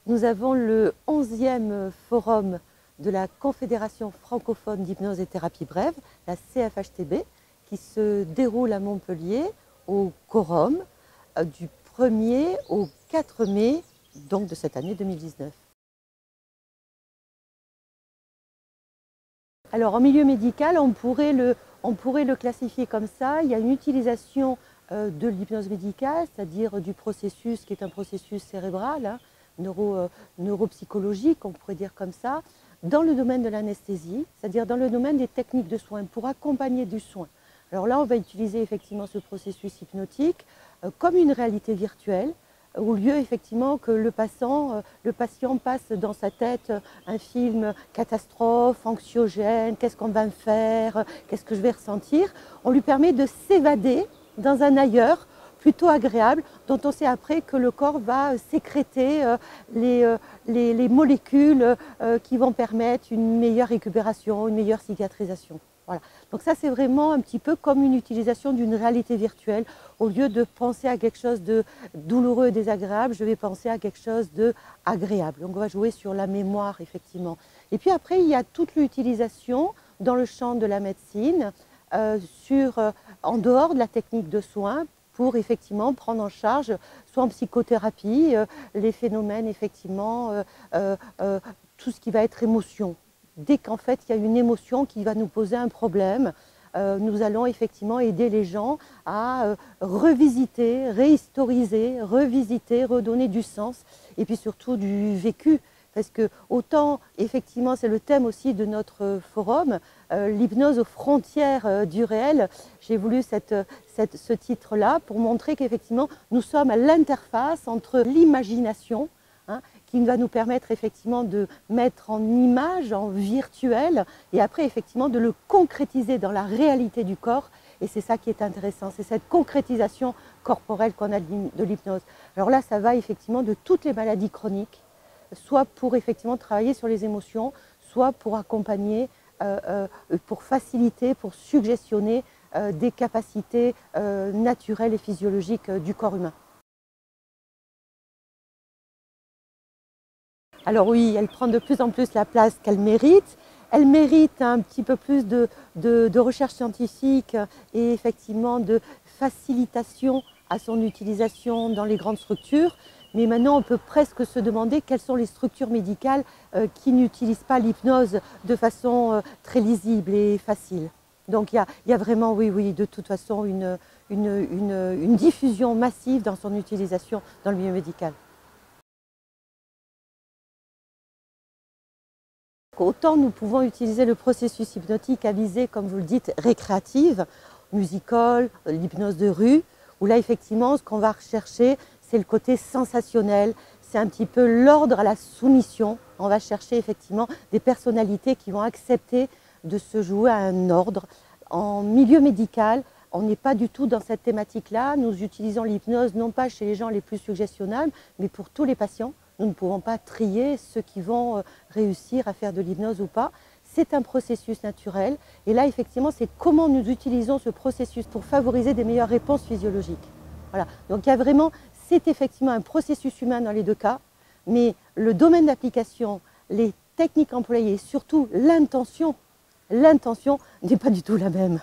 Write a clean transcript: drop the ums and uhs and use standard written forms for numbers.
Nous avons le 11e forum de la Confédération francophone d'hypnose et thérapie brève, la CFHTB, qui se déroule à Montpellier au Quorum du 1er au 4 mai donc de cette année 2019. Alors en milieu médical, on pourrait le classifier comme ça. Il y a une utilisation de l'hypnose médicale, c'est-à-dire du processus qui est un processus cérébral, neuropsychologique, on pourrait dire comme ça, dans le domaine de l'anesthésie, c'est-à-dire dans le domaine des techniques de soins, pour accompagner du soin. Alors là, on va utiliser effectivement ce processus hypnotique comme une réalité virtuelle, au lieu effectivement que le patient passe dans sa tête un film catastrophe, anxiogène, qu'est-ce qu'on va me faire, qu'est-ce que je vais ressentir. On lui permet de s'évader dans un ailleurs plutôt agréable, dont on sait après que le corps va sécréter les molécules qui vont permettre une meilleure récupération, une meilleure cicatrisation. Voilà. Donc ça, c'est vraiment un petit peu comme une utilisation d'une réalité virtuelle. Au lieu de penser à quelque chose de douloureux et désagréable, je vais penser à quelque chose d'agréable. Donc on va jouer sur la mémoire, effectivement. Et puis après, il y a toute l'utilisation dans le champ de la médecine, en dehors de la technique de soins, pour effectivement prendre en charge, soit en psychothérapie, les phénomènes, effectivement, tout ce qui va être émotion. Dès qu'en fait il y a une émotion qui va nous poser un problème, nous allons effectivement aider les gens à revisiter, réhistoriser, revisiter, redonner du sens et puis surtout du vécu. Parce que autant, effectivement, c'est le thème aussi de notre forum, l'hypnose aux frontières du réel. J'ai voulu ce titre-là pour montrer qu'effectivement, nous sommes à l'interface entre l'imagination, qui va nous permettre effectivement de mettre en image, en virtuel, et après effectivement de le concrétiser dans la réalité du corps. Et c'est ça qui est intéressant, c'est cette concrétisation corporelle qu'on a de l'hypnose. Alors là, ça va effectivement de toutes les maladies chroniques, soit pour effectivement travailler sur les émotions, soit pour accompagner, pour faciliter, pour suggestionner des capacités naturelles et physiologiques du corps humain. Alors oui, elle prend de plus en plus la place qu'elle mérite. Elle mérite un petit peu plus de recherche scientifique et effectivement de facilitation à son utilisation dans les grandes structures. Mais maintenant, on peut presque se demander quelles sont les structures médicales qui n'utilisent pas l'hypnose de façon très lisible et facile. Donc il y a vraiment, oui, de toute façon, une diffusion massive dans son utilisation dans le milieu médical. Autant nous pouvons utiliser le processus hypnotique à visée, comme vous le dites, récréative, musical, l'hypnose de rue, où là effectivement ce qu'on va rechercher, c'est le côté sensationnel, c'est un petit peu l'ordre à la soumission. On va chercher effectivement des personnalités qui vont accepter de se jouer à un ordre. En milieu médical, on n'est pas du tout dans cette thématique-là. Nous utilisons l'hypnose non pas chez les gens les plus suggestionnables, mais pour tous les patients. Nous ne pouvons pas trier ceux qui vont réussir à faire de l'hypnose ou pas. C'est un processus naturel. Et là, effectivement, c'est comment nous utilisons ce processus pour favoriser des meilleures réponses physiologiques. Voilà. Donc, il y a vraiment, c'est effectivement un processus humain dans les deux cas, mais le domaine d'application, les techniques employées et surtout l'intention n'est pas du tout la même.